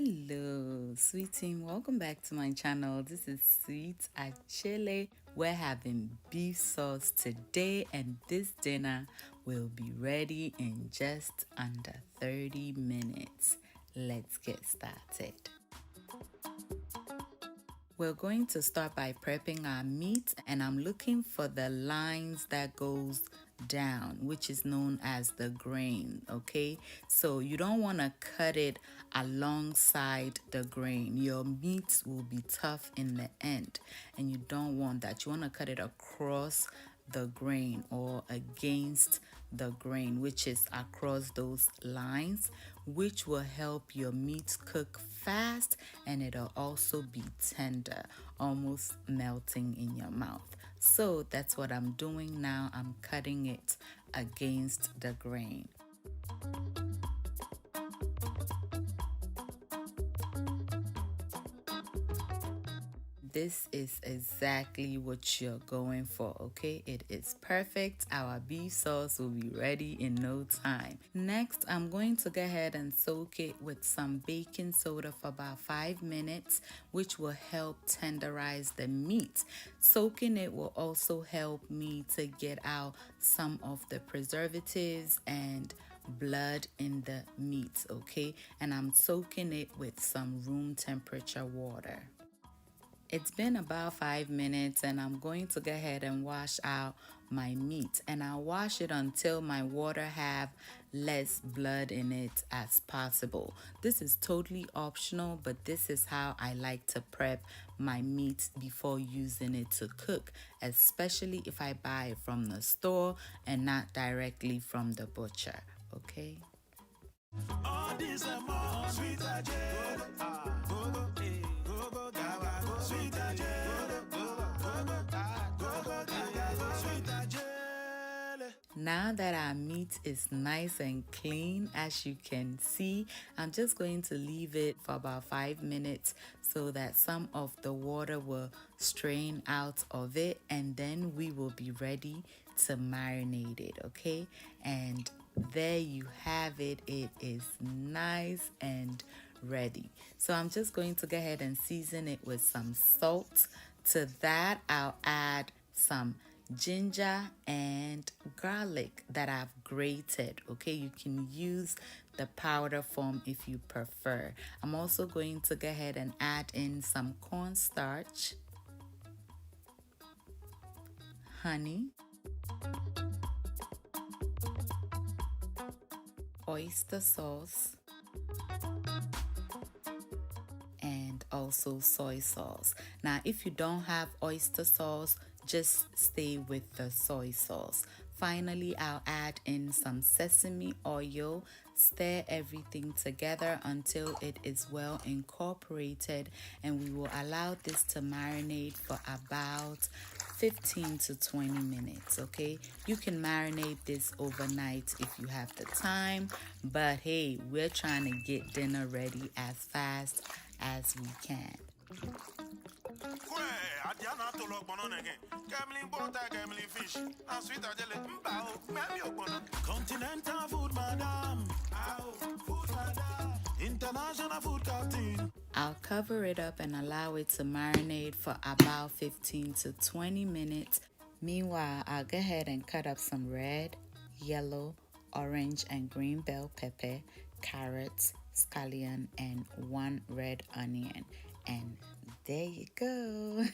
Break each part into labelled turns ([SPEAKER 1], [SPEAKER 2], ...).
[SPEAKER 1] Hello, sweet team. Welcome back to my channel. This is Sweet Achille. We're having beef sauce today, and this dinner will be ready in just under 30 minutes. Let's get started. We're going to start by prepping our meat, and I'm looking for the lines that goes down, which is known as the grain. Okay, so you don't want to cut it alongside the grain. Your meat will be tough in the end, and you don't want that. You want to cut it across the grain or against the grain, which is across those lines, which will help your meat cook fast, and it'll also be tender, almost melting in your mouth. So that's what I'm doing now. I'm cutting it against the grain. This is exactly what you're going for, okay? It is perfect. Our beef sauce will be ready in no time. Next, I'm going to go ahead and soak it with some baking soda for about 5 minutes, which will help tenderize the meat. Soaking it will also help me to get out some of the preservatives and blood in the meat, okay? And I'm soaking it with some room temperature water. It's been about 5 minutes, and I'm going to go ahead and wash out my meat, and I'll wash it until my water have less blood in it as possible. This is totally optional, but this is how I like to prep my meat before using it to cook, especially if I buy it from the store and not directly from the butcher, okay? Now that our meat is nice and clean, as you can see, I'm just going to leave it for about 5 minutes so that some of the water will strain out of it, and then we will be ready to marinate it, okay? And there you have it. It is nice and ready. So I'm just going to go ahead and season it with some salt. To that, I'll add some ginger and garlic that I've grated, okay? You can use the powder form if you prefer. I'm also going to go ahead and add in some cornstarch, honey, oyster sauce, and also soy sauce. Now, if you don't have oyster sauce, just stay with the soy sauce. Finally, I'll add in some sesame oil, stir everything together until it is well incorporated, and we will allow this to marinate for about 15 to 20 minutes, okay? You can marinate this overnight if you have the time, but hey, we're trying to get dinner ready as fast as we can. Continental food, madam. International food captain. I'll cover it up and allow it to marinate for about 15 to 20 minutes. Meanwhile, I'll go ahead and cut up some red, yellow, orange, and green bell pepper, carrots, scallion, and 1 red onion. And there you go.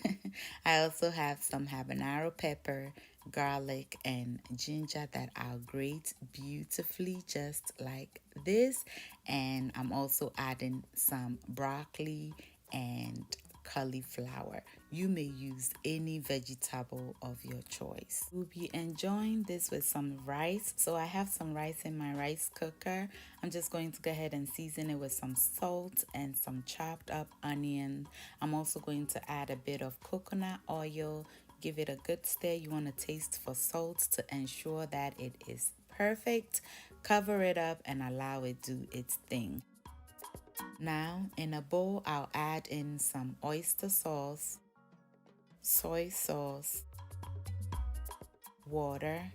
[SPEAKER 1] I also have some habanero pepper, garlic, and ginger that I'll grate beautifully just like this. And I'm also adding some broccoli and cauliflower. You may use any vegetable of your choice. We'll be enjoying this with some rice. So I have some rice in my rice cooker. I'm just going to go ahead and season it with some salt and some chopped up onion. I'm also going to add a bit of coconut oil. Give it a good stir. You want to taste for salt to ensure that it is perfect. Cover it up and allow it do its thing. Now, in a bowl, I'll add in some oyster sauce, soy sauce, water,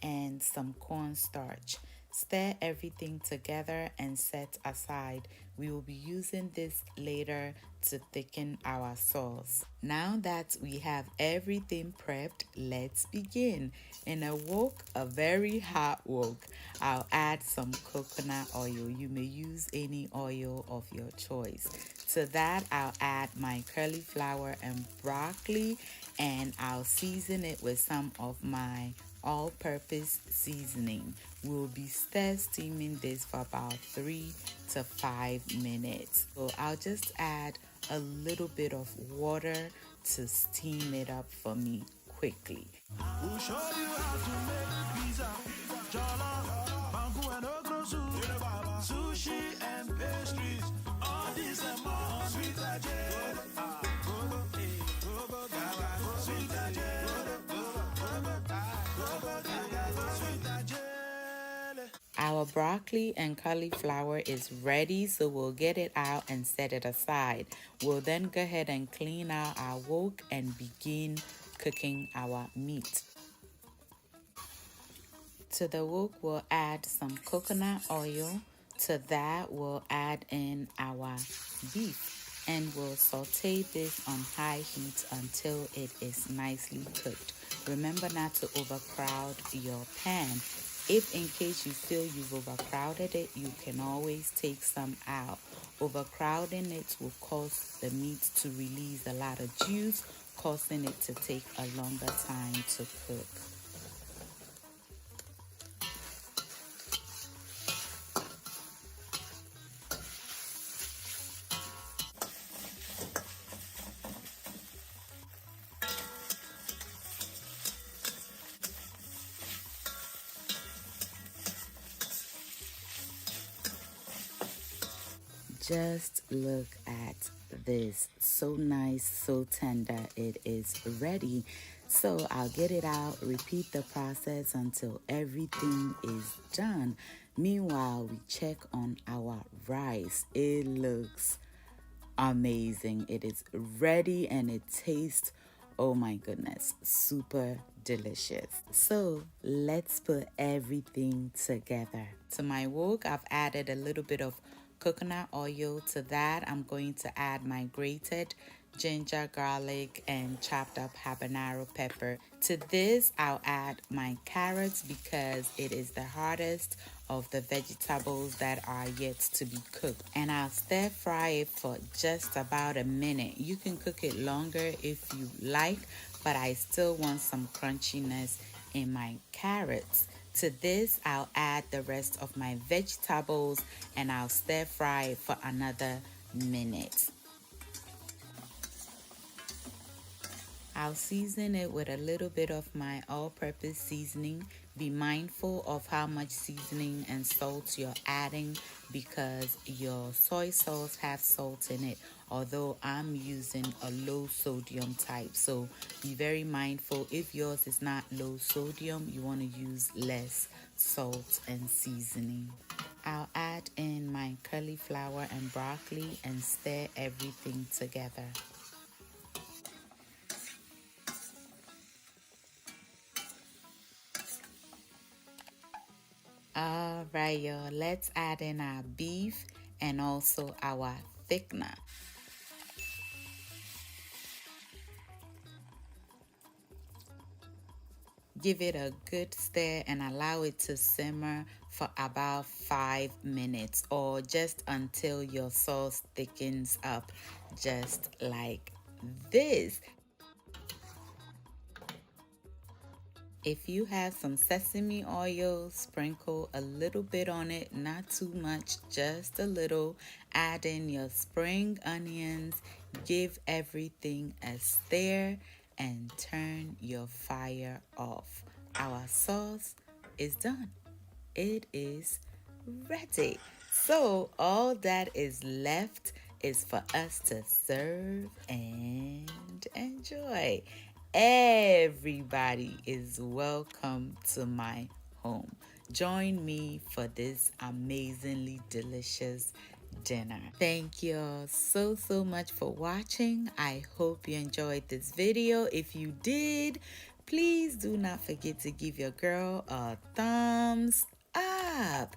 [SPEAKER 1] and some cornstarch. Stir everything together and set aside. We will be using this later to thicken our sauce. Now that we have everything prepped, let's begin. In a wok, a very hot wok, I'll add some coconut oil. You may use any oil of your choice. To that, I'll add my cauliflower and broccoli, and I'll season it with some of my all-purpose seasoning. We'll be steaming this for about 3 to 5 minutes. So I'll just add a little bit of water to steam it up for me quickly. We'll show you how to make pizza, jollof, bamboo and okra soup, sushi and pastries, all this and more. Sweet Our broccoli and cauliflower is ready, so we'll get it out and set it aside. We'll then go ahead and clean out our wok and begin cooking our meat. To the wok, we'll add some coconut oil. To that, we'll add in our beef, and we'll saute this on high heat until it is nicely cooked. Remember not to overcrowd your pan. If in case you feel you've overcrowded it, you can always take some out. Overcrowding it will cause the meat to release a lot of juice, causing it to take a longer time to cook. Just look at this. So nice, so tender. It is ready. So I'll get it out, repeat the process until everything is done. Meanwhile, we check on our rice. It looks amazing. It is ready and it tastes, oh my goodness, super delicious. So let's put everything together. To my wok, I've added a little bit of coconut oil. To that, I'm going to add my grated ginger, garlic, and chopped up habanero pepper. To this, I'll add my carrots because it is the hardest of the vegetables that are yet to be cooked. And I'll stir fry it for just about a minute. You can cook it longer if you like, but I still want some crunchiness in my carrots. To this, I'll add the rest of my vegetables and I'll stir fry it for another minute. I'll season it with a little bit of my all-purpose seasoning. Be mindful of how much seasoning and salt you're adding because your soy sauce has salt in it, although I'm using a low sodium type. So be very mindful. If yours is not low sodium, you want to use less salt and seasoning. I'll add in my cauliflower and broccoli and stir everything together. All right, y'all, let's add in our beef and also our thickener. Give it a good stir and allow it to simmer for about 5 minutes or just until your sauce thickens up, just like this. If you have some sesame oil, sprinkle a little bit on it, not too much, just a little. Add in your spring onions, give everything a stir, and turn your fire off. Our sauce is done. It is ready. So all that is left is for us to serve and enjoy. Everybody is welcome to my home. Join me for this amazingly delicious dinner. Thank you all so much for watching. I hope you enjoyed this video. If you did, please do not forget to give your girl a thumbs up. up.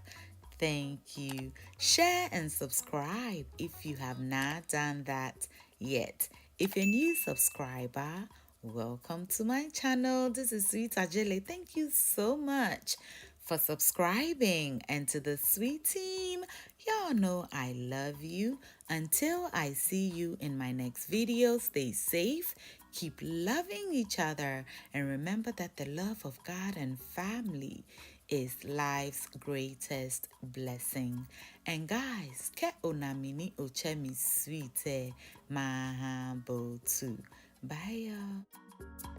[SPEAKER 1] Thank you. Share and subscribe if you have not done that yet. If you're a new subscriber, welcome to my channel. This is Sweet Ajele. Thank you so much for subscribing. And to the sweet team, y'all know I love you. Until I see you in my next video, stay safe, keep loving each other, and remember that the love of God and family is life's greatest blessing. And guys, ke onamini ochemi sweet mahabotu. Bye y'all.